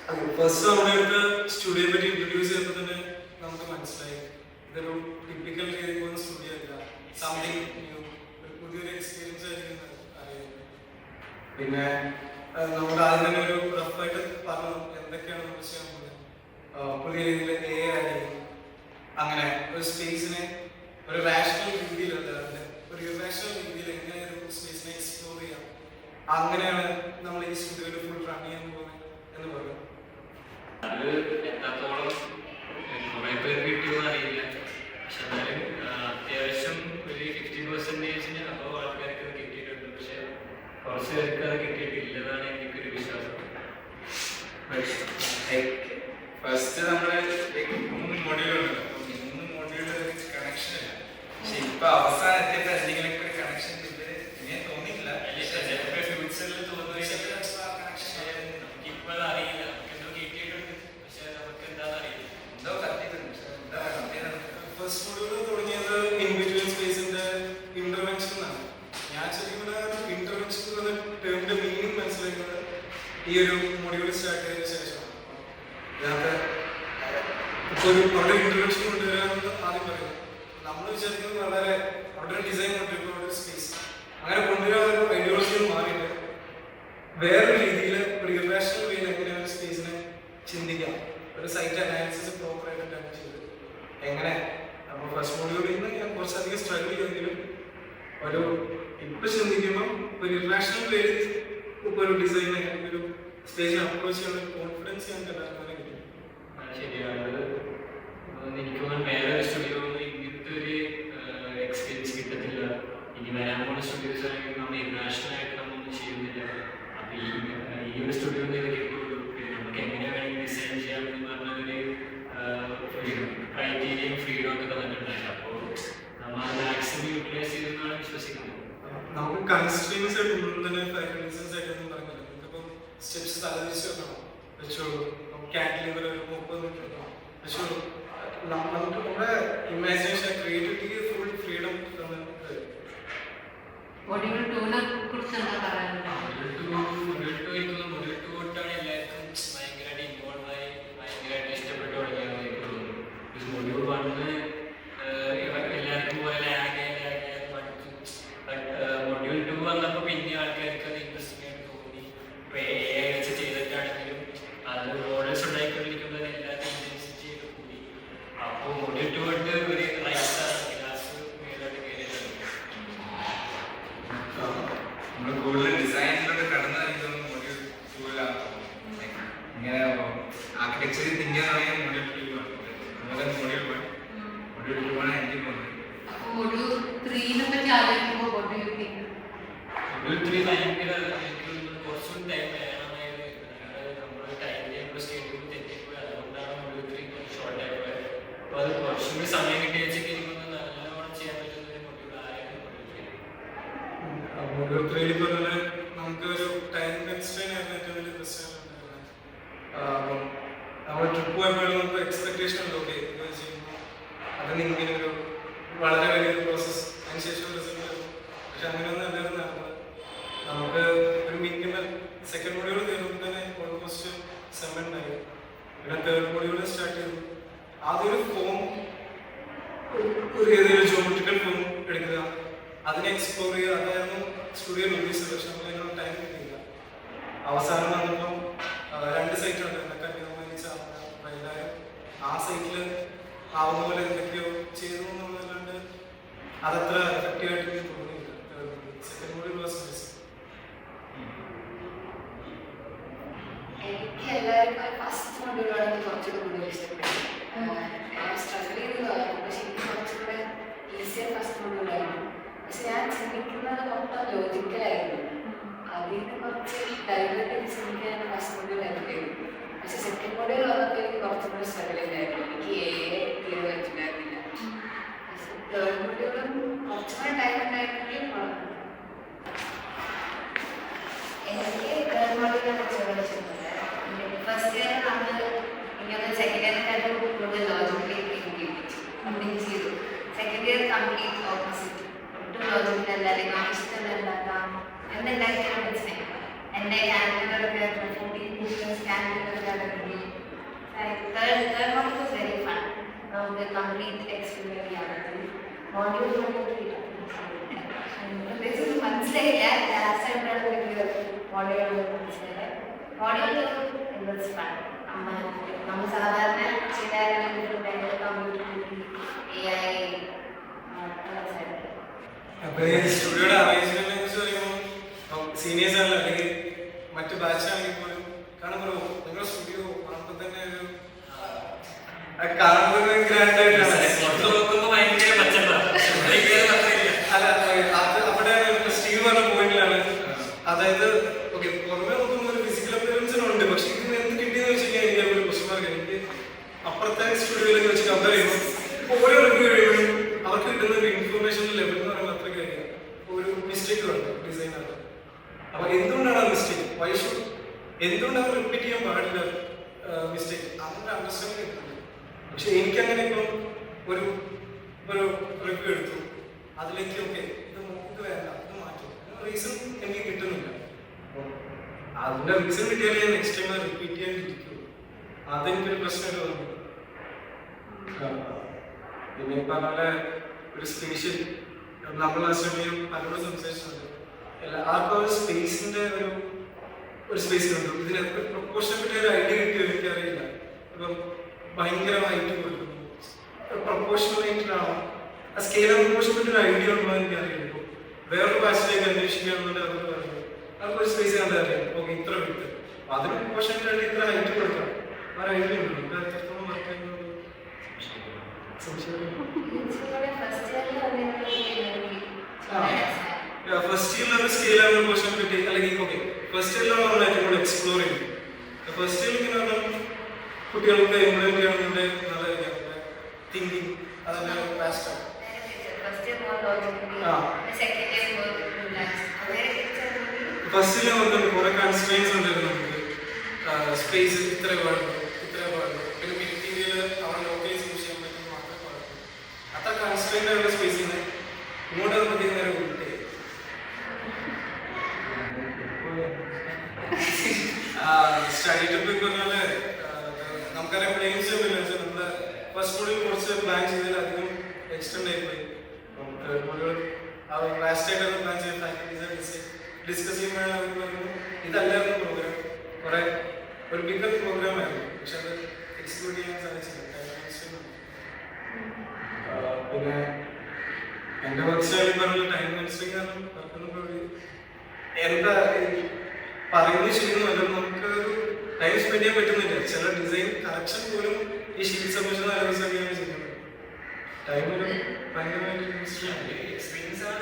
First നമ്മളെടുത്ത് സ്റ്റുഡിയോയെ പറ്റി introduce ചെയ്തപ്പോൾ തന്നെ നമുക്ക് മനസ്സിലായി ഇതൊരു ടിപ്പിക്കൽ രീതിയിൽ പോകുന്ന സ്റ്റുഡിയോ അല്ല, സംതിങ് ന്യൂ, ഒരു പുതിയൊരു എക്സ്പീരിയൻസ് ആയിരിക്കും അറിയുന്നത്. പിന്നെ നമ്മൾ ആദ്യം തന്നെ ഒരു റഫായിട്ട് പറഞ്ഞു എന്തൊക്കെയാണ് നമ്മൾ ചെയ്യാൻ പോകുന്നത്. പുതിയ രീതിയിൽ ആയിരിക്കും അങ്ങനെ ഒരു സ്പേസിനെ ഒരു റാഷണൽ രീതിയിലല്ല, ഒരു ഇറാഷണൽ രീതിയിൽ എങ്ങനെ ഒരു സ്പേസിനെ എക്സ്പ്ലോർ ചെയ്യാം, അങ്ങനെയാണ് നമ്മൾ ഈ സ്റ്റുഡിയോയിൽ ഫുൾ റൺ ചെയ്യാൻ പോകുന്നത് എന്ന് പറയും. അത് എത്രത്തോളം കുറെ പേർക്ക് കിട്ടിയെന്ന് അറിയില്ല, പക്ഷെ എന്നാലും അത്യാവശ്യം ഒരു 50% അപ്പോൾ ആൾക്കാർക്ക് അത് കിട്ടിയിട്ടുണ്ട്. പക്ഷെ കുറച്ച് പേർക്ക് അത് കിട്ടിയിട്ടില്ലെന്നാണ് എനിക്കൊരു വിശ്വാസം. ഫസ്റ്റ് നമ്മള് 3 മോഡ്യൂളുണ്ട്, 3 മോഡ്യൂള് കണക്ഷൻ ഇല്ല. പക്ഷെ ഇപ്പൊ അവസാനം എത്തിയപ്പോ എന്തെങ്കിലുമൊക്കെ ഒരു കണക്ഷൻ ഇങ്ങനെ തോന്നിയില്ല. ഫ്യൂച്ചറിൽ തോന്നുന്നു നമുക്കിപ്പോൾ അത് അറിയില്ല, എന്തോ കിട്ടിയിട്ടുണ്ട് പക്ഷെ നമുക്ക് എന്താണെന്ന് അറിയില്ല, എന്തോ കത്തിയിട്ടുണ്ട്. ഫസ്റ്റ് മോഡ്യൂൾ തുടങ്ങിയത് ഇൻഡിവിജ്വൽ സ്പേസിന്റെ ഇന്റർവെൻഷൻ എന്നാണ്. ഞാൻ ശരിക്കും ഇന്റർവെൻഷൻ എന്ന ടേമിന്റെ മീനിങ് മനസ്സിലാക്കുന്നത് ഈ ഒരു മോഡ്യൂൾ സ്റ്റാർട്ട് ചെയ്തതിനു ശേഷമാണ്. ഇതിനകത്ത് ഇപ്പോൾ അവിടെ ഇന്റർവെൻഷൻ കൊണ്ടുവരാമെന്ന് ആദ്യം പറയുന്നത് നമ്മൾ വിചാരിക്കുന്നത് വളരെ അവിടെ ഒരു ഡിസൈൻ കൊണ്ടിരിക്കുന്ന ഒരു സ്പേസ് അങ്ങനെ കൊണ്ടുവരാൻ ഒരു ഐഡിയോളജിയിൽ മാറിയിട്ട് വേറൊരു രീതിയിൽ ഒരു ഇറാഷണൽ വേയിൽ എങ്ങനെയാണ് ഒരു സ്പേസിനെ ചിന്തിക്കാം, ഒരു സൈറ്റ് അനാലിസിസ് പ്രോപ്പറായിട്ട് തന്നെ ചെയ്ത് എങ്ങനെ നമ്മൾ ഫസ്റ്റ് മോഡ്യൂളിൽ നിന്ന് ഞാൻ കുറച്ചധികം സ്ട്രഗിൾ ചെയ്തെങ്കിലും ഒരു ഇപ്പം ചിന്തിക്കുമ്പോൾ ഒരു ഇറാഷണൽ വേയിൽ ഇപ്പോൾ ഒരു ഡിസൈൻ ഒരു സ്റ്റേജിൽ അപ്രോച്ച് ചെയ്യാൻ ഒരു കോൺഫിഡൻസ് ഞങ്ങൾക്ക് എല്ലാവർക്കും തന്നെ കിട്ടും. ശരിയാണ്. എനിക്ക് വേറെ സ്റ്റുഡിയോ ഇങ്ങനത്തെ ഒരു എക്സ്പീരിയൻസ് കിട്ടത്തില്ല. ഇനി വരാൻ പോകുന്ന സ്റ്റുഡിയോസ് ആണെങ്കിൽ നമ്മൾ ഇന്റർനാഷണൽ ആയിട്ട് നമ്മളൊന്നും ചെയ്യുന്നില്ല. അപ്പൊ ഈ ഒരു സ്റ്റുഡിയോ ഇത് കിട്ടുള്ളൂ. നമുക്ക് എങ്ങനെ വേണമെങ്കിൽ ഡിസൈൻ ചെയ്യാമെന്ന് പറഞ്ഞൊരു ക്രൈറ്റീരിയയും ഫ്രീഡം ഒക്കെ തന്നിട്ടുണ്ടായിരുന്നു. അപ്പോൾ നമ്മൾ മാക്സിമം യൂട്ടിലൈസ് ചെയ്തെന്നാണ് വിശ്വസിക്കുന്നത്. നമുക്ക് കൺസ്ട്രീൻസ് ആയിട്ട് ഒന്നും തന്നെ ഫാക്കൽറ്റീസ് ആയിട്ടൊന്നും പറഞ്ഞില്ല. നമുക്കിപ്പം സ്റ്റെപ്സ് തലതിരിച്ച് വെക്കണം, വെച്ചോളൂ. കാൻഡിലിവർ ഒരു 30 മിനിറ്റ് വെക്കണം, വെച്ചോളൂ. നമുക്ക് നമ്മുടെ ഇമാജിനേഷൻ ക്രിയേറ്റിവിറ്റിക്ക് ഫുൾ ഫ്രീഡം തരുന്നത്. മൊഡ്യൂൾ 2നെ കുറിച്ച് എന്താ പറയാനുള്ളത്? മൊഡ്യൂൾ 2 തൊട്ടാണ് എല്ലാവർക്കും ഭയങ്കരമായിട്ട് ഇൻവോൾവ് ആയി ഭയങ്കരമായിട്ട് ഇഷ്ടപ്പെട്ടു തുടങ്ങിയത് എനിക്ക് തോന്നുന്നു. മൊഡ്യൂൾ 1 എല്ലാവർക്കും പോലെ ലാഗ് പഠിച്ചു. മൊഡ്യൂൾ 2 വന്നപ്പോൾ പിന്നെ ആൾക്കാർക്ക് അത് ഇൻട്രസ്റ്റിംഗ് ആയിട്ട് തോന്നി. ഇപ്പോൾ AI വെച്ച് ചെയ്തിട്ടാണെങ്കിലും അത് മോഡൽസ് ഉണ്ടായിക്കൊണ്ടിരിക്കുമ്പോൾ എല്ലാത്തിനും ഇൻറ്റൻസിറ്റി കൂടി. അപ്പോൾ മൊഡ്യൂൾ 2 തൊട്ട് ഒരു റൈസാണ് ക്ലാസ് മേലോട്ട് കയറിയിട്ടുണ്ട്. നമ്മൾ കൂടുതൽ ഡിസൈനിലൂടെ കടന്നു എനിക്ക് മൊഡ്യൂൾ 2ലാണ്. ഇങ്ങനെ ആർക്കിടെക്ചറിൽ തിങ്ക് ചെയ്യാൻ തുടങ്ങിയ മൊഡ്യൂൾ 2 അതുപോലെ മൊഡ്യൂൾ 2 ആണ് എനിക്ക് തോന്നുന്നത്. അപ്പോൾ മൊഡ്യൂൾ 3നെ പറ്റി ആലോചിക്കുമ്പോൾ മൊഡ്യൂൾ 3 ഭയങ്കര കുറച്ചും ടൈം വേണമായിരുന്നു. നമ്മൾ ടൈമിലേക്ക് ഷെഡ്യൂൾ തെറ്റിപ്പോയി, അതുകൊണ്ടാണ് മൊഡ്യൂൾ 3 ഷോർട്ട് ആയി പോയത്. അപ്പോൾ അത് കുറച്ചും കൂടി സമയം കിട്ടി വെച്ചൊക്കെ എനിക്കൊന്ന് നല്ലോണം ചെയ്യാൻ പറ്റുന്ന ഒരു മൊഡ്യൂൾ ആയിരുന്നു മൊഡ്യൂൾ 3 ഇപ്പോൾ തന്നെ നമുക്ക് ഒരു ടൈം കൺസ്ട്രെയിൻ ആയിരുന്നു ഏറ്റവും വലിയ പ്രശ്നം ഉണ്ടായിരുന്നത്. നമ്മൾ ട്രിപ്പ് പോയപ്പോഴും നമുക്ക് എക്സ്പെക്ടേഷൻ ഉണ്ട്, ഓക്കെ ഇത് ചെയ്യുമ്പോൾ അതിന് ഇങ്ങനെ ഒരു വളരെ വലിയൊരു പ്രോസസ്സ് അതിനുശേഷം റിസൾട്ട് വരും. പക്ഷെ അങ്ങനെയൊന്നും അല്ലായിരുന്നു നടന്നത്. നമുക്ക് ഒരു മിനിമൽ സെക്കൻഡ് മൊഡ്യൂൾ തീർന്നുമ്പോൾ തന്നെ ഓൾമോസ്റ്റ് 7 ആയി. പിന്നെ തേർഡ് മൊഡ്യൂൾ സ്റ്റാർട്ട് ചെയ്തു. ആദ്യം ഒരു ഫോം, ഒരു ഏതെങ്കിലും ജോമെട്രിക്കൽ ഫോം എടുക്കുക, അതിനെ എക്സ്പ്ലോർ ചെയ്യുക, അതായിരുന്നു സ്റ്റുഡിയോ ഉദ്ദേശിച്ചത്. പക്ഷെ നമ്മൾ അതിനുള്ള ടൈം കിട്ടിയില്ല. അവസാനം വന്നപ്പം 2 സൈറ്റ് ഉണ്ട്, കന്യാകുമാരി ചാർജ്. അപ്പം എല്ലാവരും ആ സൈറ്റിൽ ആവുന്ന പോലെ എന്തൊക്കെയോ ചെയ്തു എന്നുള്ളതല്ലാണ്ട് അതത്ര എഫക്റ്റീവായിട്ട് എനിക്ക് തോന്നിയില്ല. Second module was miss. എനിക്ക് എല്ലാവർക്കും ഫസ്റ്റ് മൊഡ്യൂളാണ് കുറച്ചുകൂടെ കൂടുതൽ ഇഷ്ടപ്പെട്ടത്. സ്ട്രഗിൾ ചെയ്ത് തുടങ്ങും, പക്ഷെ എനിക്ക് കുറച്ചുകൂടെ ഈസിയർ ഫസ്റ്റ് മൊഡ്യൂളായിരുന്നു. പക്ഷെ ഞാൻ ചിന്തിക്കുന്നത് മൊത്തം ലോജിക്കലായിരുന്നു. അതിന് കുറച്ച് ഡൈവേർട്ട് ചെയ്ത് ചിന്തിക്കാൻ ഫസ്റ്റ് മൊഡ്യൂളായിരുന്നു. പക്ഷെ സെക്കൻഡ് മൊഡ്യൂൾ വന്നപ്പോൾ എനിക്ക് കുറച്ചും കൂടെ സ്ട്രഗിൾ ചെയ്തായിരുന്നു. എനിക്ക് ക്ലിയർ പറ്റുണ്ടായിരുന്നില്ല. പക്ഷെ തേർഡ് മൊഡ്യൂളും കുറച്ചുകൂടെ ടൈം ഉണ്ടായിരുന്നെങ്കിൽ എനിക്ക് തേർഡ് മൊഡ്യൂളാണ് കുറച്ചുകൂടെ ഇഷ്ടപ്പെട്ടത്. ഫസ്റ്റ് ഇയർ നമ്മൾ ഇങ്ങനെ സെക്കൻഡ് ഇയറിനെക്കാട്ടും കൂടുതൽ ലോജിക്കലി കംപ്ലീറ്റ് ചെയ്തു. സെക്കൻഡ് ഇയർ കംപ്ലീറ്റ് ഓപ്പോസിറ്റ്, ഒട്ടും ലോജിക്കലല്ല, അല്ലെങ്കിൽ ഇഷ്ടമല്ല എന്തുണ്ടാക്കിയാലും മനസ്സിലായി. എൻ്റെ ക്യാൻഡിലൊക്കെ 14 Third one was very fun. The complete experiment ചെയ്യാൻ പറ്റും. Module one മനസ്സിലായില്ല ലാസ്റ്റ് ആയിട്ടാണ് മോഡ്യൂൾ മനസ്സിലായത്. Module it was fun. നമ്മൾ സാധാരണ ചെയ്ത കമ്പ്യൂട്ടർ AI അപ്പൊ ഈ സ്റ്റുഡിയോയുടെ അറേഞ്ച്മെന്റിനെ കുറിച്ച് പറയുമ്പോൾ സീനിയേഴ്സ് ആണല്ലോ അല്ലെങ്കിൽ മറ്റു ബാച്ചാണെങ്കിൽ പോലും കാണുമ്പോൾ നിങ്ങളുടെ സ്റ്റുഡിയോ കാണുമ്പോൾ തന്നെ ഒരു കാണുമ്പോൾ ഗ്രാൻഡ് ആയിട്ടാണ്. പുറത്ത് നോക്കുമ്പോ ഭയങ്കര പച്ചപ്പാണ്. അല്ല അത് അവിടെ സ്റ്റീവ് പറഞ്ഞ പോയിന്റിലാണ്. അതായത് ഓക്കെ പുറമെ നോക്കുമ്പോൾ ഒരു ഫിസിക്കൽ അപ്പിയറൻസിനുണ്ട്, പക്ഷെ ഇതിന് എന്ത് കിട്ടിയെന്ന് വെച്ച് കഴിഞ്ഞാൽ എനിക്ക് ഒരു പ്രശ്നമാർക്ക് എനിക്ക് അപ്പുറത്തെ സ്റ്റുഡിയോയിലൊക്കെ വെച്ച് കമ്പയർ ചെയ്യുമ്പോൾ ഓരോ റിവ്യൂ കഴിയുമ്പോഴും അവർക്ക് കിട്ടുന്ന ഒരു ഇൻഫർമേഷൻ ലെവൽ എന്ന് പറയുമ്പോൾ അത്രയ്ക്ക് ആയിരിക്കും ഒരു മിസ്റ്റേക്ക് ഉണ്ട് ഡിസൈനർ. അപ്പൊ എന്തുകൊണ്ടാണ് ആ മിസ്റ്റേക്ക്, വൈഷു എന്തുകൊണ്ട് അവർ റിപ്പീറ്റ് ചെയ്യാൻ പാടില്ല മിസ്റ്റേക്ക്, അവരുടെ അണ്ടർസ്റ്റാൻഡിങ് കിട്ടുന്നുണ്ട്. പക്ഷെ എനിക്കങ്ങനെ ഇപ്പം ഒരു ഒരു റിവ്യൂ എടുത്തു, അതിലേക്ക് ഓക്കെ ഇത് വേണ്ട ഇത് മാറ്റും, റീസൺ എനിക്ക് കിട്ടുന്നില്ല. അതിന്റെ റീസൺ കിട്ടിയാലേ ഞാൻ നെക്സ്റ്റ് ടൈം റിപ്പീറ്റ് ചെയ്യാണ്ടിരിക്കുള്ളൂ. അതെനിക്കൊരു പ്രശ്നമായിട്ട് തോന്നി. പിന്നെ ഈ പറഞ്ഞ പോലെ ഒരു സ്പേഷ്യൽ നമ്മൾ ആ സമയം പലരോട് സംസാരിച്ചിട്ടുണ്ട്. ആർക്കും ഒരു സ്പേസിന്റെ ഒരു സ്പേസ് ഉണ്ട്. ഇതിന് പ്രൊപ്പോർഷനെ പറ്റി ഒരു ഐഡിയ കിട്ടിയോ എനിക്കറിയില്ല. ഇപ്പം ഭയങ്കരമായിട്ട് കൊടുക്കുന്നു പ്രൊപ്പോർഷനായിട്ടാണോ ആ സ്കെയിൽ ഓഫ് പ്രൊപ്പോർഷൻ പറ്റി ഒരു ഐഡിയ ഉണ്ടോ എനിക്കറിയില്ല. ഇപ്പോൾ വേറൊരു ബാച്ചിലേക്ക് അന്വേഷിക്കുകയാണെന്നുണ്ടെങ്കിൽ അവർക്ക് പറയുന്നത് അവർക്ക് ഒരു സ്പേസ് കണ്ടാൽ അറിയാം ഓക്കെ ഇത്ര വിട്ട് അതിന് പ്രൊപ്പോർഷനായിട്ട് ഇത്ര ഹൈറ്റ് കൊടുക്കാം. ആ ഒരു ഐഡിയ ഉണ്ട്. നമുക്ക് എത്രത്തോളം വർക്ക് ചെയ്യുന്നത് ഫസ്റ്റ് ഇയറിൽ ഒരു സ്കെയിൽ ആവുന്ന പോർഷൻ കിട്ടി അല്ലെങ്കിൽ ഓക്കെ ഫസ്റ്റ് ഇയറിലാണ് നമ്മൾ ഏറ്റവും കൂടുതൽ എക്സ്പ്ലോർ ചെയ്യും. ഫസ്റ്റ് ഇയറിൽ ഇങ്ങനെ പറഞ്ഞാൽ കുട്ടികൾക്ക് ഇംപ്ലിമെന്റ് ചെയ്യണമെന്നുണ്ടെങ്കിൽ നല്ലതായിരിക്കും തിങ്കിങ് അതിന്റെ ഫാസ്റ്റാണ്. ഫസ്റ്റ് ഇയർ വന്നിട്ട് കുറെ കൺസ്ട്രെയിൻസ് ഉണ്ടായിരുന്നു. നമുക്ക് സ്പേസ് ഇത്ര പാടുള്ളൂ ഇത്ര പാടുള്ളൂ, പിന്നെ മെറ്റീരിയൽ അവിടെ ലോക്കലൈസ് യൂസ് ചെയ്യാൻ പറ്റുന്ന മാത്രമേ പാടുള്ളൂ. അത്ര കൺസ്ട്രെയിൻ ആയിട്ടുള്ള സ്പേസിൽ നിന്ന് ഇങ്ങോട്ട് നമുക്ക് നേരെ വിട്ടേ സ്റ്റഡി ട്രിപ്പ് പറഞ്ഞാല് നമുക്കറിയാം പ്ലെയിൻ സ്റ്റെപ്പില്ല. നമ്മുടെ ഫസ്റ്റ് മോഡ്യൂൾ കുറച്ച് പ്ലാൻ ചെയ്തതിൽ അധികം എക്സ്റ്റെൻഡ് ആയിപ്പോയി. തേർഡ് മോഡ്യൂൾ ലാസ്റ്റ് ആയിട്ട് പ്ലാൻ ചെയ്ത് ഫാക്കൽറ്റീസ് ഡിസ്കസ് ചെയ്യുമ്പോഴാണ് ഇതല്ലായിരുന്നു പ്രോഗ്രാം, കുറെ ഒരു ബിഗർ പ്രോഗ്രാം ആയിരുന്നു, പക്ഷെ അത് എക്സിക്യൂട്ട് ചെയ്യാൻ സാധിച്ചില്ല. പിന്നെ എൻ്റെ വർക്ക് സ്റ്റൈലിൽ പറഞ്ഞ ടൈം മാനേജ്മെന്റ് കാരണം എന്താ പറയുന്നത് ചെയ്യുന്നതല്ല, നമുക്ക് ടൈം സ്പെൻഡ് ചെയ്യാൻ പറ്റുന്നില്ല. ചില ഡിസൈൻ കറക്ഷൻ പോലും ഈ ഷീറ്റ് സബ്മിഷൻ ആലോചിച്ചാണ് ചെയ്യുന്നത്. ടൈം ഒരു ഭയങ്കരമായിട്ട് എക്സ്പീരിയൻസ് ആണ്.